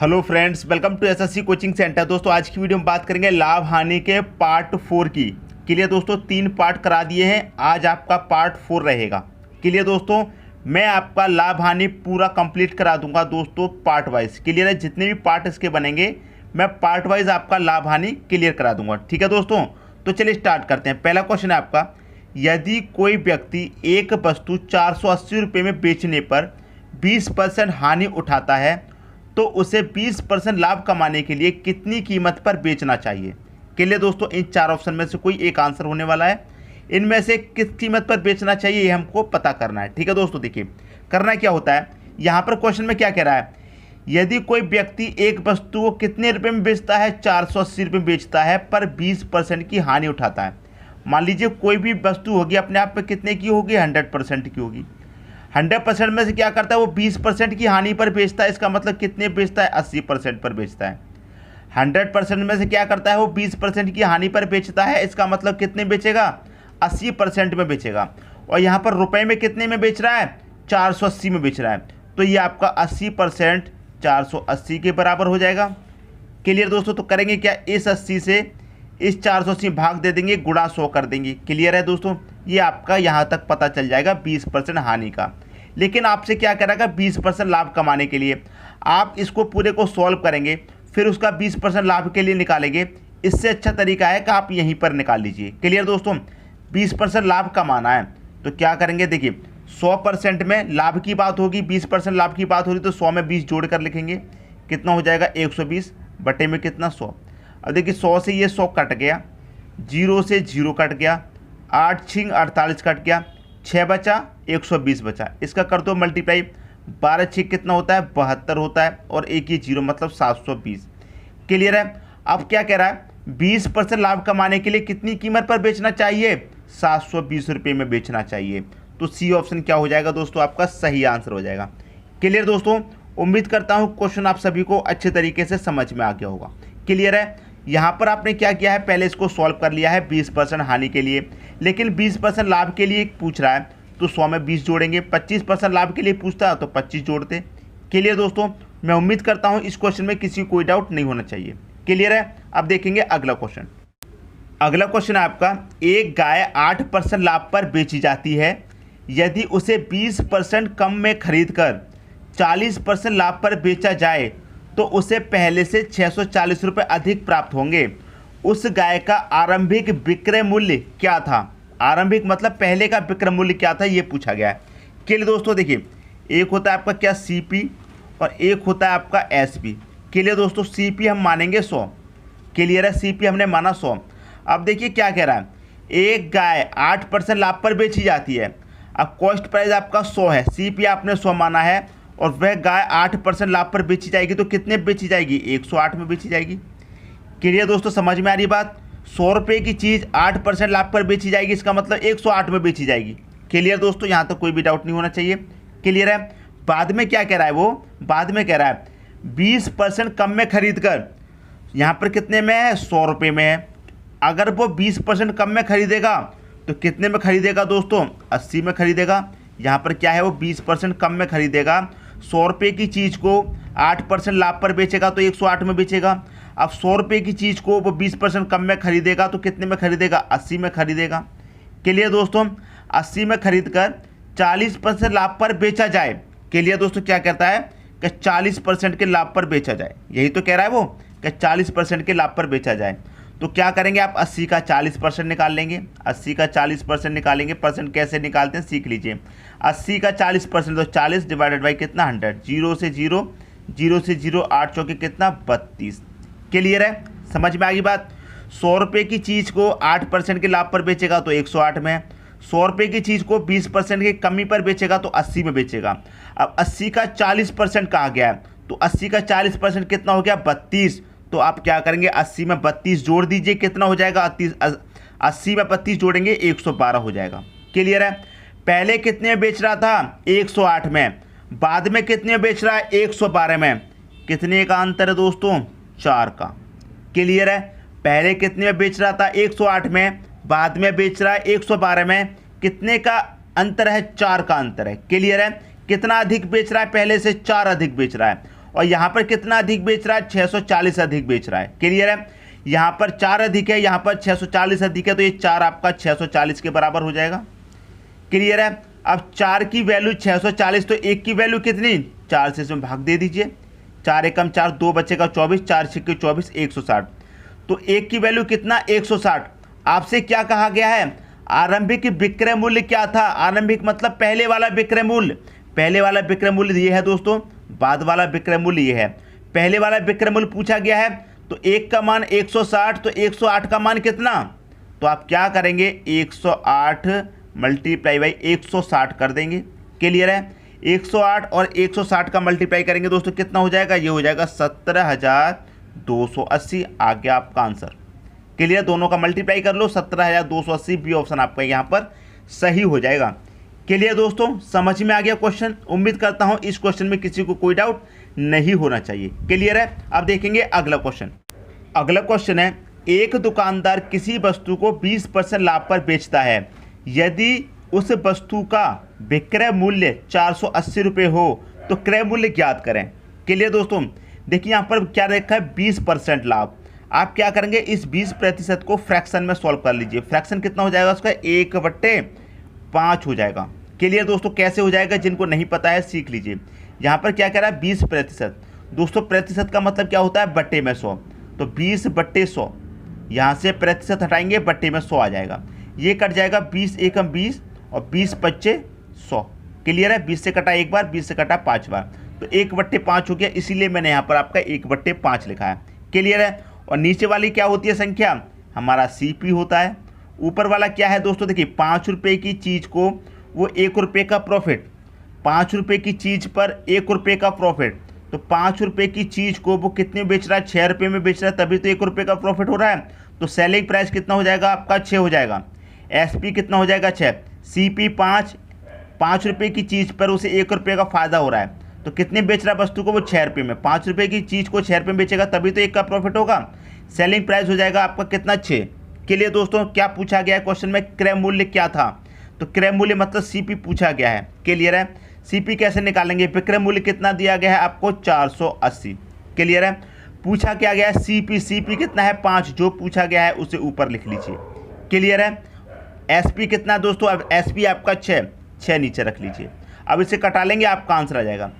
Hello friends, welcome to SSC coaching centre. दोस्तों आज की वीडियो में बात करेंगे लाभ हानि के पार्ट 4 की। क्लियर दोस्तों, 3 पार्ट करा दिए हैं, आज आपका पार्ट 4 रहेगा। क्लियर दोस्तों, मैं आपका लाभ हानि पूरा कंप्लीट करा दूंगा दोस्तों पार्ट वाइज। क्लियर है, जितने भी पार्ट इसके बनेंगे मैं पार्ट वाइज आपका लाभ हानि क्लियर करा दूंगा। ठीक है दोस्तों, तो चलिए स्टार्ट करते हैं। पहला क्वेश्चन है आपका, यदि कोई व्यक्ति एक वस्तु 480 रुपये में बेचने पर 20% हानि उठाता है तो उसे 20% लाभ कमाने के लिए कितनी कीमत पर बेचना चाहिए। के लिए दोस्तों इन 4 ऑप्शन में से कोई एक आंसर होने वाला है। इनमें से किस कीमत पर बेचना चाहिए ये हमको पता करना है। ठीक है दोस्तों, देखिए करना क्या होता है, यहाँ पर क्वेश्चन में क्या कह रहा है, यदि कोई व्यक्ति एक वस्तु को कितने रुपये में बेचता है, 480 रुपये में बेचता है, पर 20% की हानि उठाता है। मान लीजिए कोई भी वस्तु होगी अपने आप में कितने की होगी, 100% की होगी। 100% में से क्या करता है वो 20% की हानि पर बेचता है। इसका मतलब कितने बेचता है, 80% पर बेचता है। 100% में से क्या करता है वो 20% की हानि पर बेचता है। इसका मतलब कितने बेचेगा, 80% में बेचेगा। और यहाँ पर रुपए में कितने में बेच रहा है, 480 में बेच रहा है। तो ये आपका 80% 480 के बराबर हो जाएगा। क्लियर दोस्तों, तो करेंगे क्या, इस 80 से इस 480 भाग दे देंगे, गुणा 100 कर देंगे। क्लियर है दोस्तों, ये आपका यहाँ तक पता चल जाएगा 20% हानि का। लेकिन आपसे क्या करेगा, 20% लाभ कमाने के लिए आप इसको पूरे को सॉल्व करेंगे, फिर उसका 20% लाभ के लिए निकालेंगे। इससे अच्छा तरीका है कि आप यहीं पर निकाल लीजिए। क्लियर दोस्तों, 20% लाभ कमाना है तो क्या करेंगे, देखिए 100% में लाभ की बात होगी, 20% लाभ की बात हो रही तो 100 में 20 जोड़ कर लिखेंगे, कितना हो जाएगा 120 बटे में कितना 100। अब देखिए 100 से ये 100 कट गया, 0 से 0 कट गया, 8 छिंग 48 कट गया, 6 बचा 120 बचा। इसका कर दो मल्टीप्लाई, 12 छिंग कितना होता है 72 होता है, और एक ही 0 मतलब 720। क्लियर है। अब क्या कह रहा है, 20% लाभ कमाने के लिए कितनी कीमत पर बेचना चाहिए, 720 रुपये में बेचना चाहिए। तो सी ऑप्शन क्या हो जाएगा दोस्तों, आपका सही आंसर हो जाएगा। क्लियर दोस्तों, उम्मीद करता हूँ क्वेश्चन आप सभी को अच्छे तरीके से समझ में आ गया होगा। क्लियर है। यहाँ पर आपने क्या किया है, पहले इसको सॉल्व कर लिया है 20% हानि के लिए, लेकिन 20% लाभ के लिए पूछ रहा है तो 100 में 20 जोड़ेंगे। 25% लाभ के लिए पूछता है तो 25 जोड़ते। क्लियर दोस्तों, मैं उम्मीद करता हूँ इस क्वेश्चन में किसी कोई डाउट नहीं होना चाहिए। क्लियर है। अब देखेंगे अगला क्वेश्चन। अगला क्वेश्चन है आपका, एक गाय 8% लाभ पर बेची जाती है, यदि उसे 20% कम में खरीद कर 40% लाभ पर बेचा जाए तो उसे पहले से 640 रुपये अधिक प्राप्त होंगे। उस गाय का आरंभिक विक्रय मूल्य क्या था। आरंभिक मतलब पहले का विक्रय मूल्य क्या था, ये पूछा गया है। के लिए दोस्तों देखिए, एक होता है आपका क्या सीपी और एक होता है आपका एसपी। के लिए दोस्तों सीपी हम मानेंगे 100। क्लियर है, सीपी हमने माना 100। अब देखिए क्या कह रहा है, एक गाय 8% लाभ पर बेची जाती है। अब कॉस्ट प्राइस आपका 100 है, सीपी आपने 100 माना है, और वह गाय 8% लाभ पर बेची जाएगी तो कितने बेची जाएगी, 108 में बेची जाएगी। क्लियर दोस्तों, समझ में आ रही बात। 100 रुपये की चीज़ 8% लाभ पर बेची जाएगी, इसका मतलब 108 में बेची जाएगी। क्लियर दोस्तों, यहाँ तक कोई भी डाउट नहीं होना चाहिए। क्लियर है। बाद में क्या कह रहा है वो, बाद में कह रहा है 20% कम में खरीद कर, यहाँ पर कितने में है, 100 रुपये में है। अगर वो 20% कम में खरीदेगा तो कितने में खरीदेगा दोस्तों, 80 में खरीदेगा। यहाँ पर क्या है, वो 20% कम में खरीदेगा। 100 रुपये की चीज़ को 8% लाभ पर बेचेगा तो 108 में बेचेगा। अब 100 रुपये की चीज़ को वो 20% कम में खरीदेगा तो कितने में खरीदेगा, 80 में खरीदेगा। के लिए दोस्तों 80 में खरीद कर 40% लाभ पर बेचा जाए। के लिए दोस्तों क्या कहता है कि 40% के लाभ पर बेचा जाए, यही तो कह रहा है वो कि 40% के लाभ पर बेचा जाए। तो क्या करेंगे आप, 80 का 40% निकाल लेंगे। 80 का 40% निकालेंगे, परसेंट कैसे निकालते हैं सीख लीजिए। 80 का 40% तो 40 डिवाइडेड बाई कितना 100, 0 से 0, 0 से 0, 8 चौके कितना 32। क्लियर है, समझ में आ गई बात। 100 रुपये की चीज़ को 8% के लाभ पर बेचेगा तो 108 में, 100 रुपये की चीज़ को 20% की कमी पर बेचेगा तो 80 में बेचेगा। अब 80 का 40% कहा गया है तो 80 का 40% कितना हो गया, 32। तो आप क्या करेंगे, 80 में 32 जोड़ दीजिए, कितना हो जाएगा 80 में 32 जोड़ेंगे 112 हो जाएगा। क्लियर है। पहले कितने में बेच रहा था, 108 में, बाद में कितने में बेच रहा है, 112 में। कितने का अंतर है दोस्तों, 4 का। क्लियर है। पहले कितने में बेच रहा था, 108 में, बाद में बेच रहा है 112 में। कितने का अंतर है, 4 का अंतर है। क्लियर है। कितना अधिक बेच रहा है, पहले से 4 अधिक बेच रहा है। और यहाँ पर कितना अधिक बेच रहा है, 640 अधिक बेच रहा है। क्लियर है, यहाँ पर 4 अधिक है, यहाँ पर 640 अधिक है, तो ये 4 आपका 640 के बराबर हो जाएगा। क्लियर है, अब 4 की वैल्यू 640, तो 1 की वैल्यू कितनी, 4 से इसमें भाग दे दीजिए, 4 एकम 4, 2 बचेगा 24, 4 छिक्के 24, 160। तो 1 की वैल्यू कितना, 160। आपसे क्या कहा गया है, आरंभिक विक्रय मूल्य क्या था, आरंभिक मतलब पहले वाला विक्रय मूल्य, पहले वाला विक्रय मूल्य ये है दोस्तों, बाद वाला विक्रय मूल्य ये है। पहले वाला विक्रय मूल्य पूछा गया है, तो 1 का मान 160, तो 108 का मान कितना, तो आप क्या करेंगे, 108 मल्टीप्लाई बाई 160 कर देंगे। क्लियर है, 108 और 160 का मल्टीप्लाई करेंगे दोस्तों, कितना हो जाएगा, ये हो जाएगा 17,280, आ गया आपका आंसर। क्लियर, दोनों का मल्टीप्लाई कर लो, 17,280, बी ऑप्शन आपका यहाँ पर सही हो जाएगा। क्लियर दोस्तों, समझ में आ गया क्वेश्चन। उम्मीद करता हूँ इस क्वेश्चन में किसी को कोई डाउट नहीं होना चाहिए। क्लियर है, अब देखेंगे अगला क्वेश्चन। अगला क्वेश्चन है, एक दुकानदार किसी वस्तु को 20% लाभ पर बेचता है, यदि उस वस्तु का विक्रय मूल्य 480 रुपये हो तो क्रय मूल्य ज्ञात करें। क्लियर दोस्तों, देखिए यहाँ पर क्या रखा है, 20% लाभ। आप क्या करेंगे, इस 20% को फ्रैक्शन में सॉल्व कर लीजिए। फ्रैक्शन कितना हो जाएगा उसका, 1/5 हो जाएगा। क्लियर दोस्तों, कैसे हो जाएगा, जिनको नहीं पता है सीख लीजिए। यहाँ पर क्या कह रहा है, 20%। दोस्तों प्रतिशत का मतलब क्या होता है, बट्टे में 100, तो 20/100, यहाँ से प्रतिशत हटाएंगे, बट्टे में 100 आ जाएगा। ये कट जाएगा, 20 एकम 20 और 20/5 100। क्लियर है, 20 से कटा एक बार, 20 से कटा 5 बार, तो 1/5 हो गया, इसीलिए मैंने यहाँ पर आपका 1/5 लिखा है। क्लियर है, और नीचे वाली क्या होती है संख्या, हमारा CP होता है। ऊपर वाला क्या है दोस्तों, देखिए 5 रुपये की चीज़ को वो 1 रुपये का प्रॉफिट, 5 रुपये की चीज़ पर 1 रुपये का प्रॉफिट, तो 5 रुपये की चीज़ को वो कितने बेच रहा है, 6 रुपये में बेच रहा है, तभी तो 1 रुपये का प्रॉफिट हो रहा है। तो सेलिंग प्राइस कितना हो जाएगा आपका, 6 हो जाएगा। SP कितना हो जाएगा, 6। CP 5 रुपये की चीज़ पर उसे 1 रुपये का फ़ायदा हो रहा है, तो कितने बेच रहा है वस्तु को, वो 6 रुपये में। 5 रुपये की चीज़ को 6 रुपये में बेचेगा, तभी तो 1 का प्रॉफिट होगा। सेलिंग प्राइस हो जाएगा आपका कितना, 6। के लिए दोस्तों क्या पूछा गया है क्वेश्चन में, क्रय मूल्य क्या था, तो क्रय मूल्य मतलब CP पूछा गया है। क्लियर है, CP कैसे निकालेंगे, विक्रय मूल्य कितना दिया गया है आपको, 480। क्लियर है, पूछा क्या गया है, CP कितना है, 5, जो पूछा गया है उसे ऊपर लिख लीजिए। क्लियर है, SP कितना है दोस्तों, अब SP आपका 6 नीचे रख लीजिए। अब इसे कटा लेंगे, आपका आंसर आ जाएगा।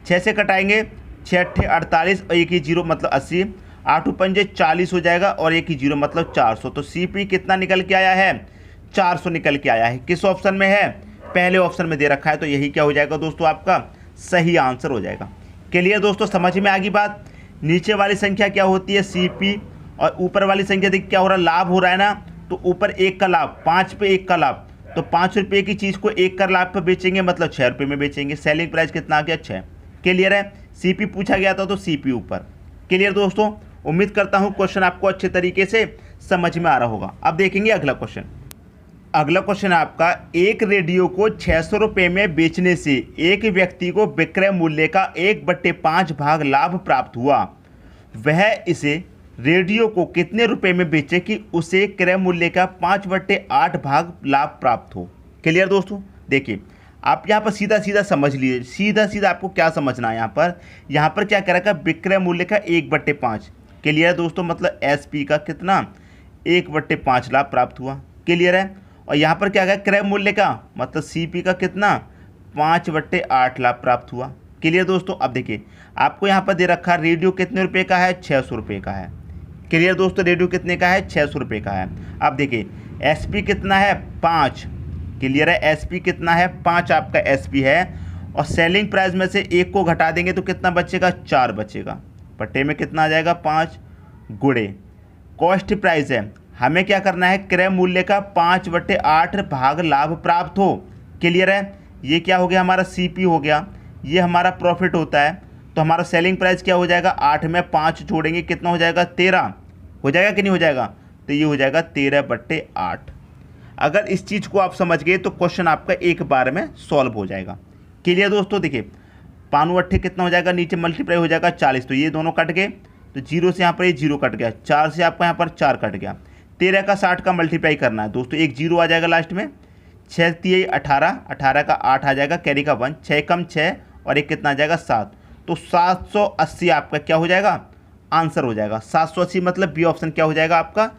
6 से कटाएंगे, 6 × 48 और 1 ही 0 मतलब 80, 8 × 5 = 40 हो जाएगा, और 1 ही 0 मतलब 400। तो CP कितना निकल के आया है, 400 निकल के आया है। किस ऑप्शन में है, पहले ऑप्शन में दे रखा है, तो यही क्या हो जाएगा दोस्तों, आपका सही आंसर हो जाएगा। क्लियर दोस्तों, समझ में आ गई बात। नीचे वाली संख्या क्या होती है, CP, और ऊपर वाली संख्या देखिए क्या हो रहा है, लाभ हो रहा है ना, तो ऊपर 1 का लाभ, 5 पे 1 का लाभ, तो 5 रुपये की चीज़ को 1 का लाभ पर बेचेंगे, मतलब 6 रुपये में बेचेंगे। सेलिंग प्राइस कितना आ गया, 6। क्लियर है, CP पूछा गया था तो CP ऊपर। क्लियर दोस्तों, उम्मीद करता हूँ क्वेश्चन आपको अच्छे तरीके से समझ में आ रहा होगा। अब देखेंगे अगला क्वेश्चन। अगला क्वेश्चन है आपका, एक रेडियो को 600 रुपये में बेचने से एक व्यक्ति को विक्रय मूल्य का 1/5 भाग लाभ प्राप्त हुआ, वह इसे रेडियो को कितने रुपए में बेचे कि उसे क्रय मूल्य का 5/8 भाग लाभ प्राप्त हो। क्लियर दोस्तों, देखिए आप यहाँ पर सीधा सीधा समझ लीजिए, सीधा सीधा आपको क्या समझना है। यहाँ पर क्या करेगा, विक्रय मूल्य का 1/5। क्लियर है दोस्तों, मतलब SP का कितना, 1/5 लाभ प्राप्त हुआ। क्लियर है, और यहाँ पर क्या है, क्रय मूल्य का मतलब CP का कितना, 5/8 लाभ प्राप्त हुआ। क्लियर दोस्तों, अब देखिए आपको यहाँ पर दे रखा रेडियो कितने रुपए का है, 600 रुपये का है। क्लियर दोस्तों, रेडियो कितने का है, 600 रुपये का है। अब देखिए SP कितना है, 5। क्लियर है, SP कितना है, 5 आपका SP है, और सेलिंग प्राइस में से 1 को घटा देंगे तो कितना बचेगा, 4 बचेगा। पट्टे में कितना आ जाएगा, 5 गुणे कॉस्ट प्राइस है, हमें क्या करना है, क्रय मूल्य का 5/8 भाग लाभ प्राप्त हो। क्लियर है, ये क्या हो गया, हमारा CP हो गया, ये हमारा प्रॉफिट होता है। तो हमारा सेलिंग प्राइस क्या हो जाएगा, 8 में 5 जोड़ेंगे कितना हो जाएगा, 13 हो जाएगा कि नहीं हो जाएगा, तो ये हो जाएगा 13/8। अगर इस चीज़ को आप समझ गए तो क्वेश्चन आपका एक बार में सॉल्व हो जाएगा। क्लियर दोस्तों, देखिए 5 8 कितना हो जाएगा, नीचे मल्टीप्लाई हो जाएगा 40, तो ये दोनों कट गए, तो 0 से यहाँ पर ये 0 कट गया, 4 से आपका यहाँ पर 4 कट गया। 13 का 60 का मल्टीप्लाई करना है दोस्तों, एक 0 आ जाएगा लास्ट में, 6 × 3 = 18, 18 का 8 आ जाएगा, कैरी का 1, 6 कम 6 और एक कितना आ जाएगा, 7, तो 780 आपका क्या हो जाएगा, आंसर हो जाएगा। 780 मतलब बी ऑप्शन क्या हो जाएगा, आपका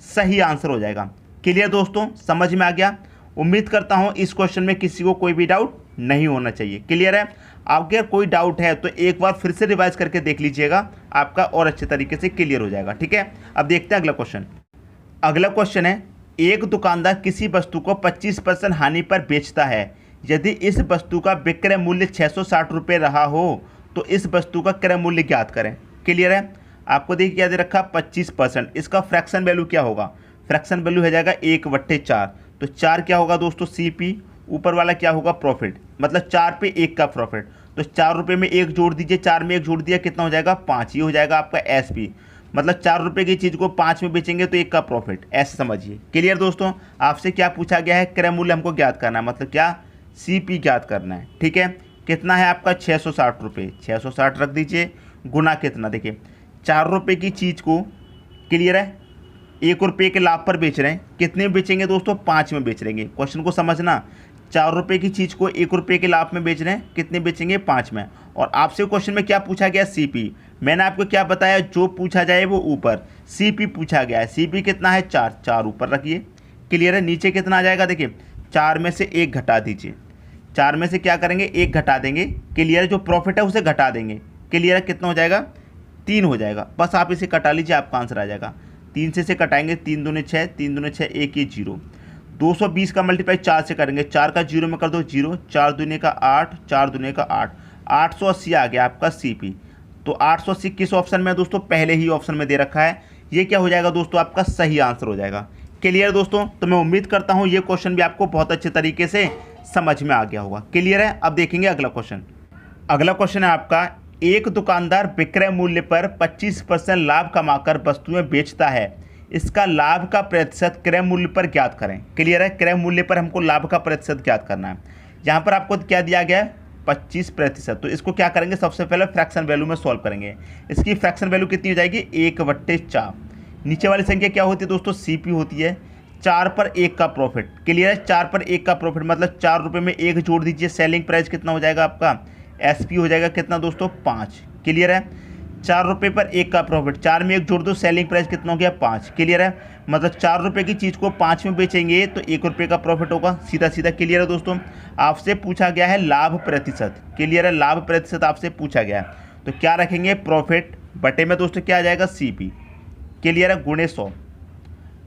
सही आंसर हो जाएगा। क्लियर दोस्तों, समझ में आ गया। उम्मीद करता हूं इस क्वेश्चन में किसी को कोई भी डाउट नहीं होना चाहिए। क्लियर है। अगर कोई डाउट है तो एक बार फिर से रिवाइज करके देख लीजिएगा, आपका और अच्छे तरीके से क्लियर हो जाएगा। ठीक है, अब देखते हैं अगला क्वेश्चन। अगला क्वेश्चन है, एक दुकानदार किसी वस्तु को 25% हानि पर बेचता है। यदि इस वस्तु का विक्रय मूल्य 660 रुपये रहा हो तो इस वस्तु का क्रय मूल्य ज्ञात करें। क्लियर है। आपको देखिए क्या दे रखा, 25%। इसका फ्रैक्शन वैल्यू क्या होगा, फ्रैक्शन वैल्यू हो जाएगा 1/4। तो 4 क्या होगा दोस्तों, CP, ऊपर वाला क्या होगा, प्रॉफिट, मतलब 4 पे 1 का प्रॉफिट। तो 4 रुपये में 1 जोड़ दीजिए, 4 में 1 जोड़ दिया, कितना हो जाएगा, 5। ये हो जाएगा आपका SP, मतलब 4 रुपये की चीज़ को 5 में बेचेंगे तो 1 का प्रॉफिट, ऐसे समझिए। क्लियर दोस्तों, आपसे क्या पूछा गया है, क्रय मूल्य हमको ज्ञात करना है, मतलब क्या, CP ज्ञात करना है। ठीक है, कितना है आपका 660 रुपये, 660 रख दीजिए, गुना कितना, देखिए 4 रुपये की चीज़ को, क्लियर है, 1 रुपये के लाभ पर बेच रहे हैं, कितने में बेचेंगे दोस्तों, 5 में बेच लेंगे। क्वेश्चन को समझना, 4 रुपये की चीज़ को 1 रुपये के लाभ में बेच रहे हैं, कितने बेचेंगे, 5 में। और आपसे क्वेश्चन में क्या पूछा गया, CP। मैंने आपको क्या बताया, जो पूछा जाए वो ऊपर, CP पूछा गया है। CP कितना है, 4 ऊपर रखिए। क्लियर है। नीचे कितना आ जाएगा, देखिए 4 में से 1 घटा दीजिए, 4 में से क्या करेंगे, 1 घटा देंगे। क्लियर है, जो प्रॉफिट है उसे घटा देंगे। क्लियर है, कितना हो जाएगा, 3 हो जाएगा। बस आप इसे कटा लीजिए, आपका आंसर आ जाएगा। 3 से इसे कटाएंगे, 3 दूने 6, 3 दूने 6, 1 ये 0। 220 का मल्टीप्लाई 4 से करेंगे, 4 का 0 में कर दो 0, 4 दूने का 8, 4 दूने का 8, 880 आ गया आपका CP। तो 880 किस ऑप्शन में है दोस्तों, पहले ही ऑप्शन में दे रखा है। ये क्या हो जाएगा दोस्तों, आपका सही आंसर हो जाएगा। क्लियर दोस्तों, तो मैं उम्मीद करता हूँ ये क्वेश्चन भी आपको बहुत अच्छे तरीके से समझ में आ गया होगा। क्लियर है। अब देखेंगे अगला क्वेश्चन। अगला क्वेश्चन है आपका, एक दुकानदार विक्रय मूल्य पर 25% लाभ कमाकर वस्तुएं बेचता है। इसका लाभ का प्रतिशत क्रय मूल्य पर ज्ञात करें। क्लियर है, क्रय मूल्य पर हमको लाभ का प्रतिशत ज्ञात करना है। यहाँ पर आपको क्या दिया गया है, 25%। तो इसको क्या करेंगे, सबसे पहले फ्रैक्शन वैल्यू में सॉल्व करेंगे। इसकी फ्रैक्शन वैल्यू कितनी हो जाएगी, 1/4। नीचे वाली संख्या क्या होती है दोस्तों, CP होती है। 4 पर 1 का प्रॉफिट। क्लियर है, 4 पर 1 का प्रॉफिट मतलब 4 रुपये में 1 जोड़ दीजिए, सेलिंग प्राइस कितना हो जाएगा आपका, SP हो जाएगा कितना दोस्तों, 5। क्लियर है, 4 रुपये पर 1 का प्रॉफिट, 4 में 1 जोड़ दो, सेलिंग प्राइस कितना हो गया, 5। क्लियर है, मतलब 4 रुपये की चीज़ को 5 में बेचेंगे तो 1 रुपये का प्रॉफिट होगा, सीधा सीधा। क्लियर है दोस्तों। आपसे पूछा गया है लाभ प्रतिशत। क्लियर है, लाभ प्रतिशत आपसे पूछा गया है, तो क्या रखेंगे, प्रॉफिट बटे में दोस्तों क्या आ जाएगा, CP। क्लियर है, गुणे 100।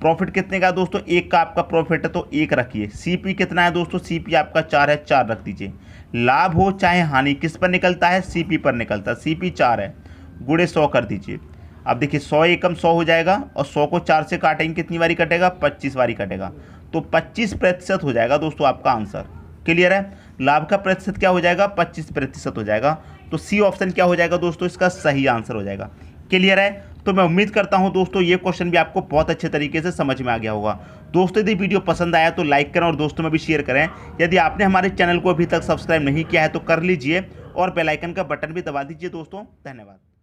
प्रॉफिट कितने का दोस्तों, 1 का आपका प्रॉफिट है तो 1 रखिए। CP कितना है दोस्तों, CP आपका 4 है, 4 रख दीजिए। लाभ हो चाहे हानि, किस पर निकलता है, CP पर निकलता है। CP 4 है, गुणे 100 कर दीजिए। अब देखिए 100 एकम 100 हो जाएगा, और 100 को 4 से काटेंगे, कितनी बारी कटेगा, 25 बारी कटेगा। तो 25% हो जाएगा दोस्तों आपका आंसर। क्लियर है, लाभ का प्रतिशत क्या हो जाएगा, 25% हो जाएगा। तो C ऑप्शन क्या हो जाएगा दोस्तों, इसका सही आंसर हो जाएगा। क्लियर है। तो मैं उम्मीद करता हूं दोस्तों ये क्वेश्चन भी आपको बहुत अच्छे तरीके से समझ में आ गया होगा। दोस्तों यदि वीडियो पसंद आया तो लाइक करें और दोस्तों में भी शेयर करें। यदि आपने हमारे चैनल को अभी तक सब्सक्राइब नहीं किया है तो कर लीजिए, और बेल आइकन का बटन भी दबा दीजिए दोस्तों। धन्यवाद।